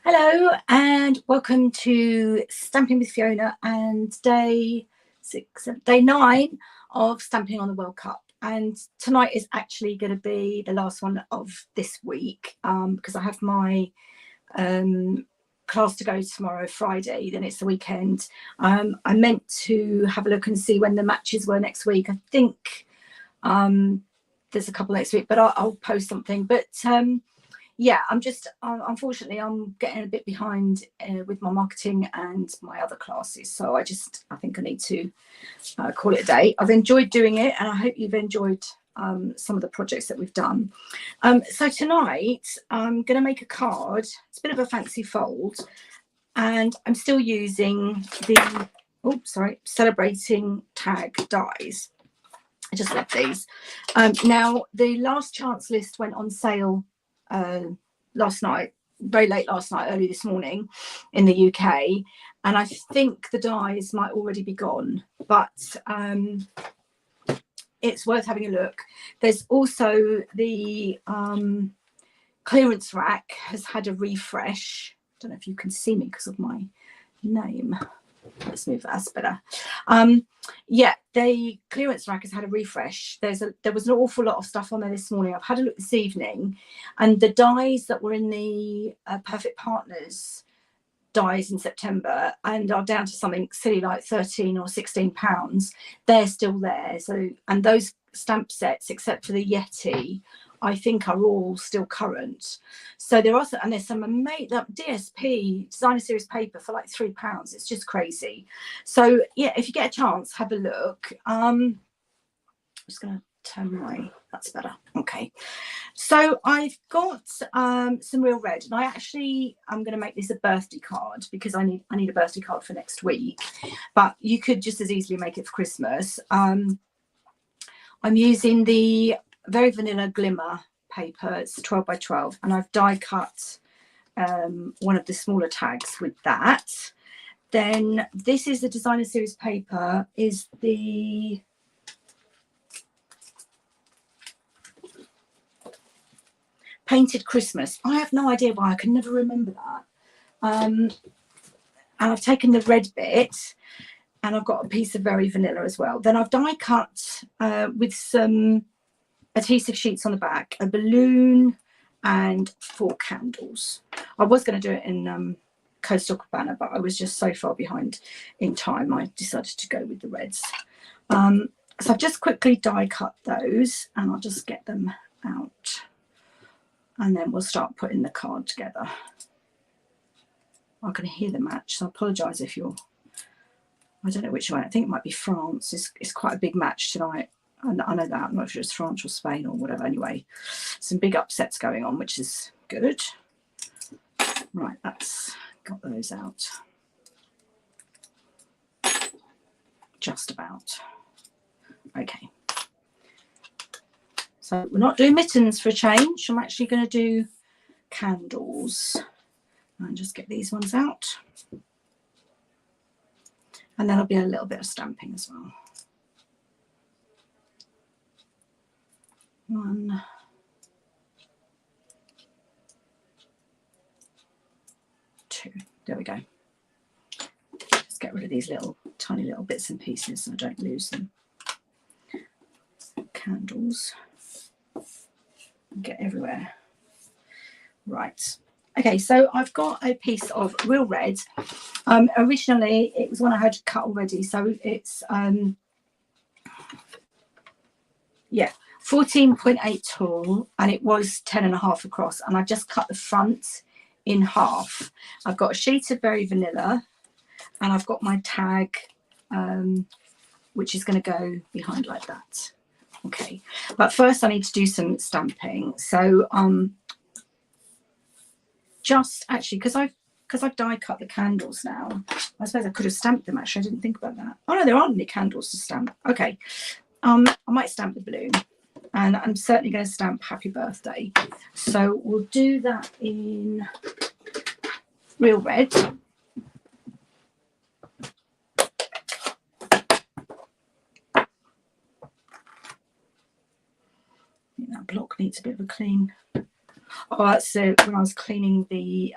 Hello and welcome to Stamping with Fiona and day 9 of Stamping on the World Cup. And tonight is actually going to be the last one of this week because I have my class to go tomorrow, Friday, then it's the weekend. I meant to have a look and see when the matches were next week. I think there's a couple next week, but I'll post something. But yeah, I'm just unfortunately I'm getting a bit behind with my marketing and my other classes, so I think I need to call it a day. I've enjoyed doing it and I hope you've enjoyed some of the projects that we've done. So tonight I'm going to make a card. It's a bit of a fancy fold and I'm still using the celebrating tag dies. I just love these. Now the last chance list went on sale last night, very late last night, early this morning in the UK, and I think the dies might already be gone, but it's worth having a look. There's also the clearance rack has had a refresh. I don't know if you can see me because of my name. Let's move that, that's better. Yeah, the clearance rack has had a refresh. There was an awful lot of stuff on there this morning. I've had a look this evening, and the dies that were in the Perfect Partners dies in September and are down to something silly like 13 or 16 pounds, they're still there. So, and those stamp sets, except for the Yeti, I think are all still current. So there are some, and there's some made up DSP designer series paper for like £3. It's just crazy. So yeah, if you get a chance, have a look. I'm just going to turn my, that's better. Okay. So I've got some Real Red, and I'm going to make this a birthday card because I need a birthday card for next week, but you could just as easily make it for Christmas. I'm using the Very Vanilla Glimmer paper. It's 12 by 12, and I've die cut one of the smaller tags with that. Then this is the designer series paper, is the Painted Christmas. I have no idea why, I can never remember that. And I've taken the red bit and I've got a piece of Very Vanilla as well. Then I've die cut with some adhesive sheets on the back, a balloon and 4 candles. I was going to do it in Coastal Cabana, but I was just so far behind in time I decided to go with the reds. So I've just quickly die cut those and I'll just get them out and then we'll start putting the card together. I can hear the match, so I apologise if you're, I don't know which way, I think it might be France. It's quite a big match tonight. I know that. I'm not sure it's France or Spain or whatever. Anyway, some big upsets going on, which is good. Right, that's got those out. Just about. Okay. So we're not doing mittens for a change. I'm actually going to do candles. And just get these ones out. And then there'll be a little bit of stamping as well. 1, 2, there we go. Just get rid of these little tiny little bits and pieces so I don't lose them. Candles get everywhere. Right, okay, so I've got a piece of Real Red. Originally it was one I had cut already, so it's yeah, 14.8 tall, and it was 10.5 across, and I just cut the front in half. I've got a sheet of Very Vanilla and I've got my tag which is going to go behind like that. Okay, but first I need to do some stamping. So just actually because I've die cut the candles now, I suppose I could have stamped them. Actually, I didn't think about that. Oh no, there aren't any candles to stamp. Okay, I might stamp the balloon, and I'm certainly going to stamp Happy Birthday. So we'll do that in Real Red. That block needs a bit of a clean. Oh, that's when I was cleaning the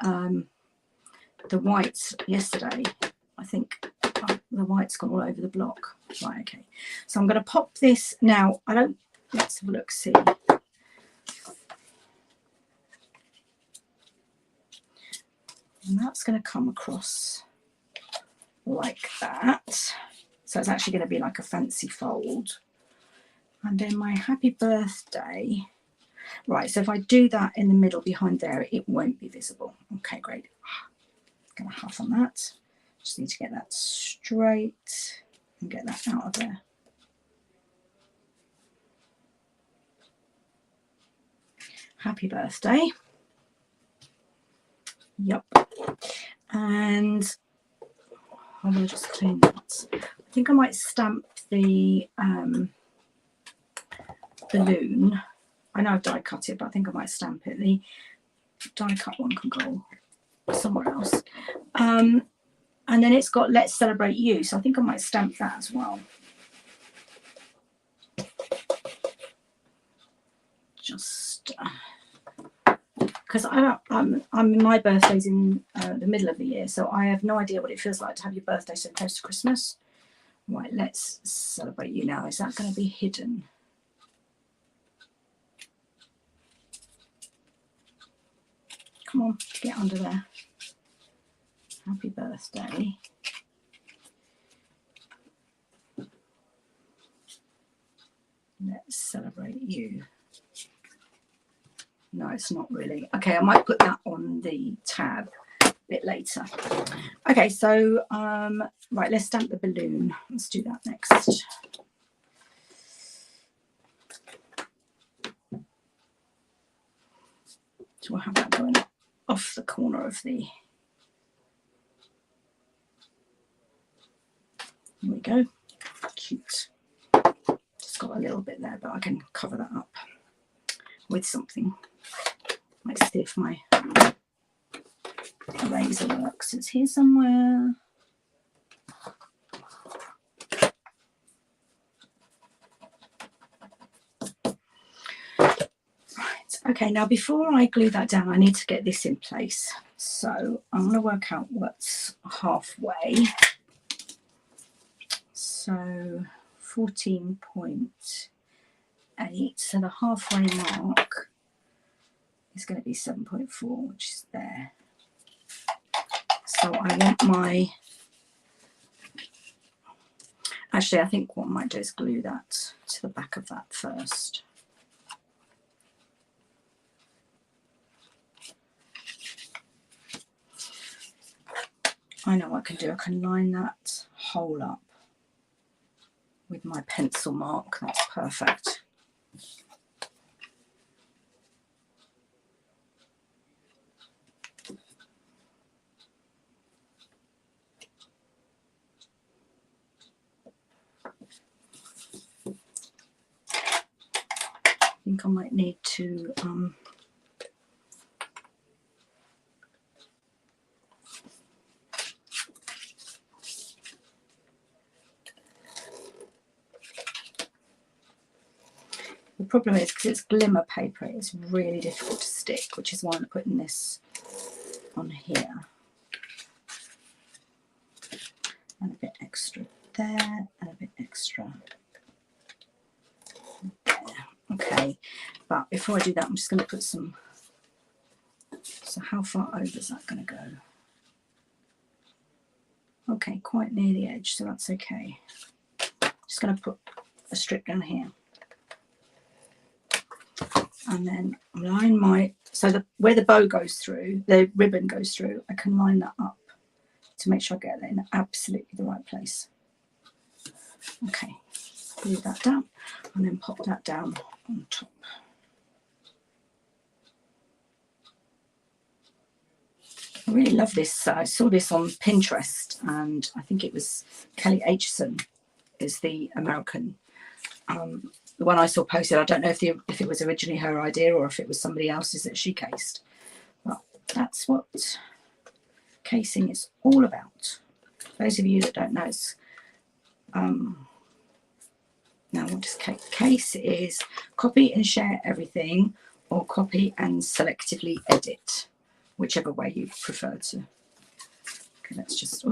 whites yesterday. I think the white's gone all over the block. Right, okay. So I'm going to pop this now. Let's have a look, see. And that's going to come across like that. So it's actually going to be like a fancy fold. And then my happy birthday. Right, so if I do that in the middle behind there, it won't be visible. Okay, great. I'm going to huff on that. Just need to get that straight and get that out of there. Happy birthday. Yep. And I will just clean that. I think I might stamp the balloon. I know I've die cut it, but I think I might stamp it. The die cut one can go somewhere else. And then it's got Let's Celebrate You. So I think I might stamp that as well. Just because my birthday's in the middle of the year, so I have no idea what it feels like to have your birthday so close to Christmas. Right, Let's Celebrate You now. Is that going to be hidden? Come on, get under there. Happy birthday. Let's Celebrate You. No, it's not really. Okay, I might put that on the tab a bit later. Okay, so right, let's stamp the balloon. Let's do that next. So we'll have that going off the corner of the. Here we go. Cute. Just got a little bit there, but I can cover that up with something. Let's see if my eraser works. It's here somewhere. Right. Okay, now before I glue that down, I need to get this in place. So I'm going to work out what's halfway. So 14.8. So the halfway mark is going to be 7.4, which is there. So I want my, actually I think what I might do is glue that to the back of that first. I know what I can do. I can line that hole up with my pencil mark. That's perfect. I think I might need to the problem is because it's glimmer paper, it's really difficult to stick, which is why I'm putting this on here. And a bit extra there, and a bit extra there. Okay, but before I do that, I'm just going to put some. So how far over is that going to go? Okay, quite near the edge, so that's okay. Just going to put a strip down here. And then line my, so where the bow goes through, the ribbon goes through, I can line that up to make sure I get it in absolutely the right place. Okay, glue that down and then pop that down on top. I really love this. I saw this on Pinterest, and I think it was Kelly Aitchison is the American. The one I saw posted, I don't know if it was originally her idea or if it was somebody else's that she cased. But that's what casing is all about. For those of you that don't know, it's, now what does case is? Copy and share everything or copy and selectively edit, whichever way you prefer to. Okay, let's just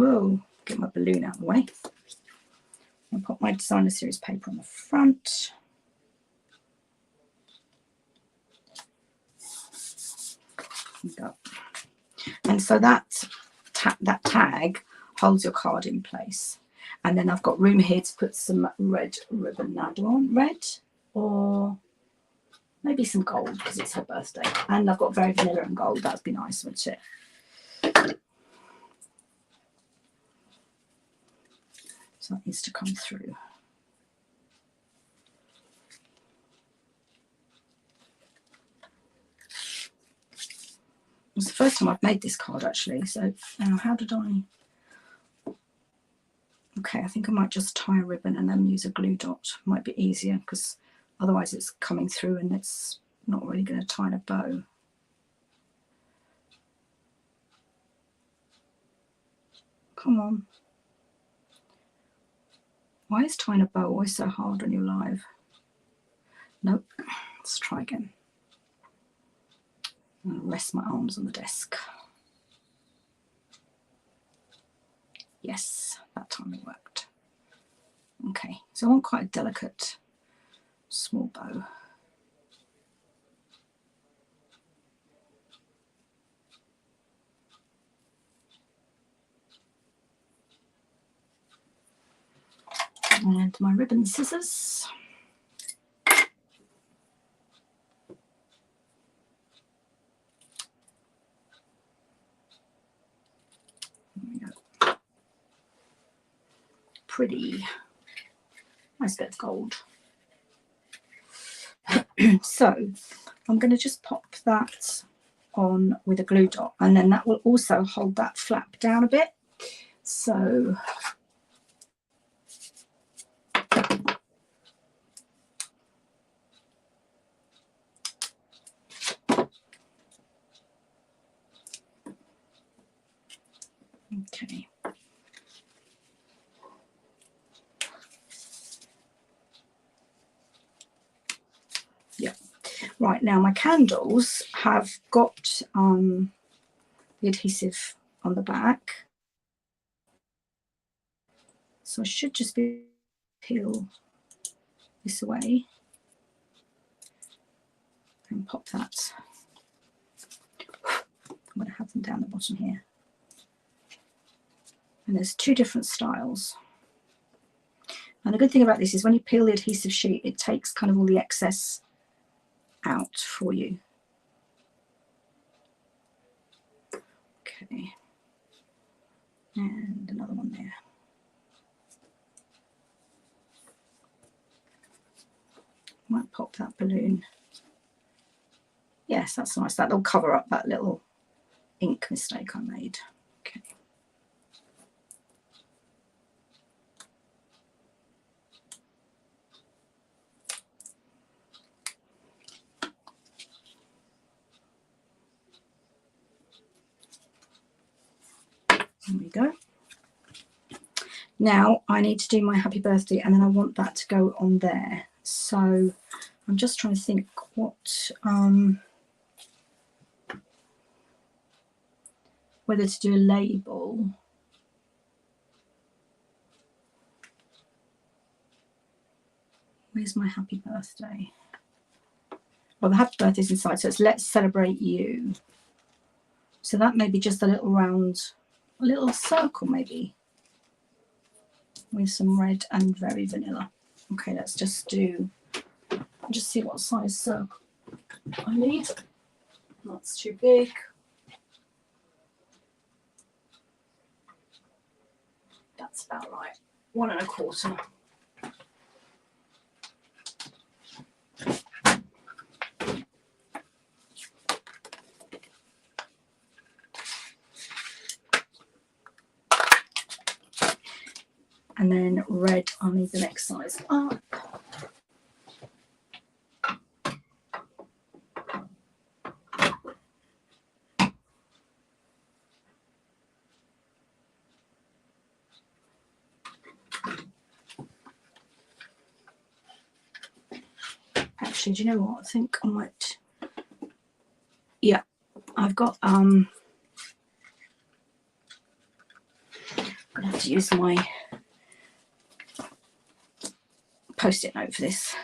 get my balloon out of the way. I'll put my designer series paper on the front. Go. And so that tag holds your card in place. And then I've got room here to put some red ribbon. Now, do I want red or maybe some gold because it's her birthday? And I've got very vanilla and gold. That'd be nice, wouldn't it? So that needs to come through. It's the first time I've made this card actually. So now how did I? Okay, I think I might just tie a ribbon and then use a glue dot. Might be easier because otherwise it's coming through and it's not really going to tie in a bow. Come on. Why is tying a bow always so hard when you're live? Nope. Let's try again. I'm going to rest my arms on the desk. Yes, that time it worked. Okay, so I want quite a delicate small bow. And my ribbon scissors. There we go. Pretty. Nice bit of gold. So I'm going to just pop that on with a glue dot, and then that will also hold that flap down a bit. So okay. Yeah. Right, now my candles have got the adhesive on the back. So I should just be peel this away and pop that. I'm going to have them down the bottom here. And there's two different styles. And the good thing about this is when you peel the adhesive sheet, it takes kind of all the excess out for you. Okay. And another one there. Might pop that balloon. Yes, that's nice. That'll cover up that little ink mistake I made. Okay. There we go. Now I need to do my happy birthday, and then I want that to go on there. So I'm just trying to think what whether to do a label. Where's my happy birthday? Well, the happy birthday is inside, so it's let's celebrate you. So that may be just a little round, a little circle maybe, with some red and very vanilla. Okay, let's just do, just see what size circle I need. That's too big. That's about right. 1 1/4. And then red, I'll need the next size up. Actually, do you know what? I think I might Yeah, I've got I'm gonna have to use my post-it note for this.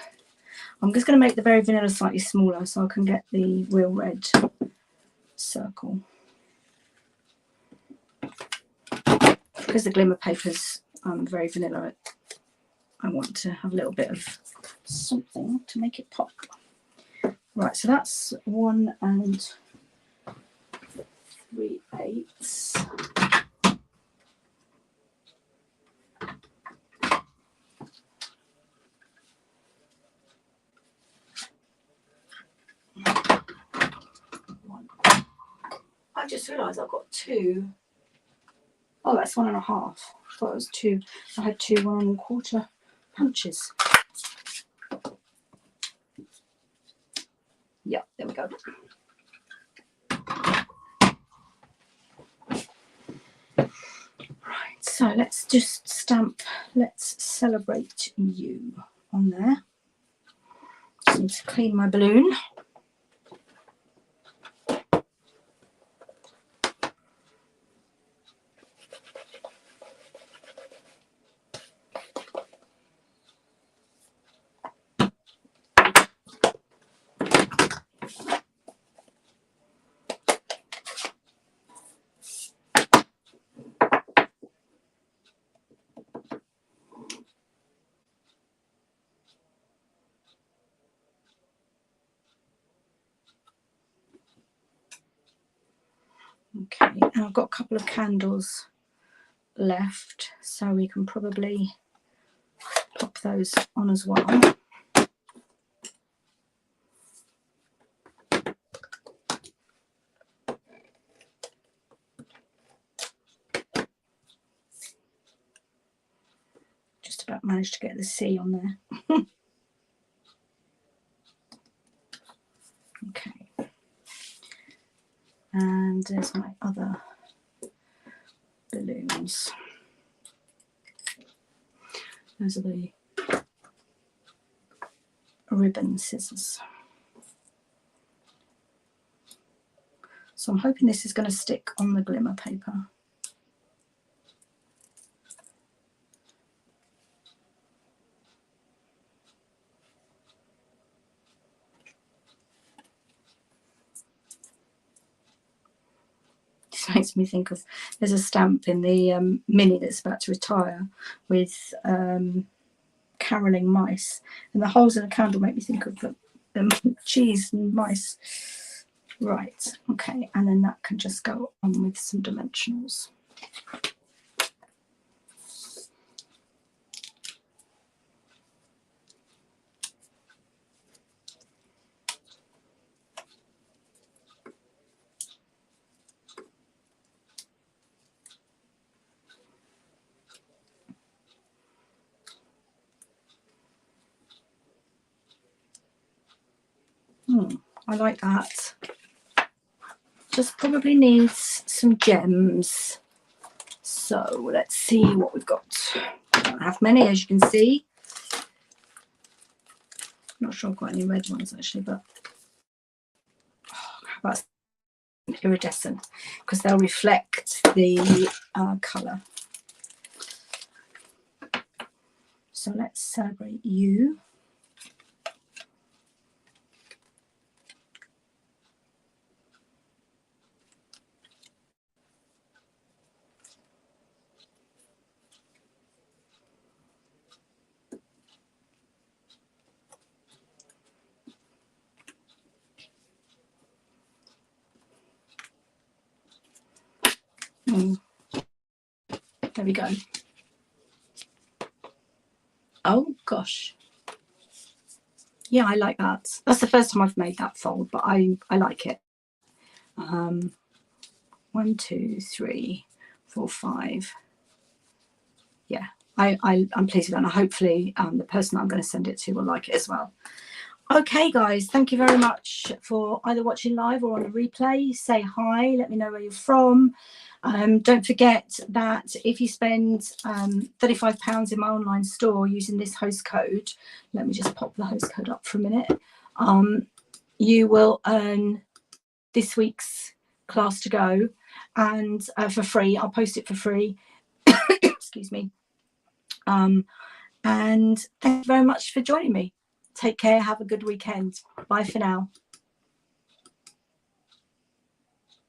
I'm just going to make the Very Vanilla slightly smaller so I can get the real red circle. Because the glimmer paper's Very Vanilla, I want to have a little bit of something to make it pop. Right, so that's 1 3/8. I just realised I've got 2. Oh, that's 1 1/2. I thought it was 2. I had 2 1 1/4 punches. Yeah, there we go. Right, so let's just stamp "Let's Celebrate You" on there. Just need to clean my balloon. Okay, and I've got a couple of candles left, so we can probably pop those on as well. Just about managed to get the C on there. Okay, and there's my other balloons. Those are the ribbon scissors. So I'm hoping this is going to stick on the glimmer paper. This makes me think of, there's a stamp in the mini that's about to retire with caroling mice, and the holes in the candle make me think of the cheese and mice. Right, okay, and then that can just go on with some dimensionals. I like that. Just probably needs some gems. So let's see what we've got. I don't have many, as you can see. Not sure I've got any red ones actually, but how about iridescent, because they'll reflect the colour. So let's celebrate you. There we go. Oh gosh. Yeah, I like that. That's the first time I've made that fold, but I like it. 1, 2, 3, 4, 5. Yeah, I'm pleased with that, and hopefully the person I'm going to send it to will like it as well. Okay guys, thank you very much for either watching live or on the replay. Say hi, let me know where you're from. Don't forget that if you spend £35 in my online store using this host code, let me just pop the host code up for a minute, you will earn this week's class to go, and for free. I'll post it for free. Excuse me. And thank you very much for joining me. Take care. Have a good weekend. Bye for now.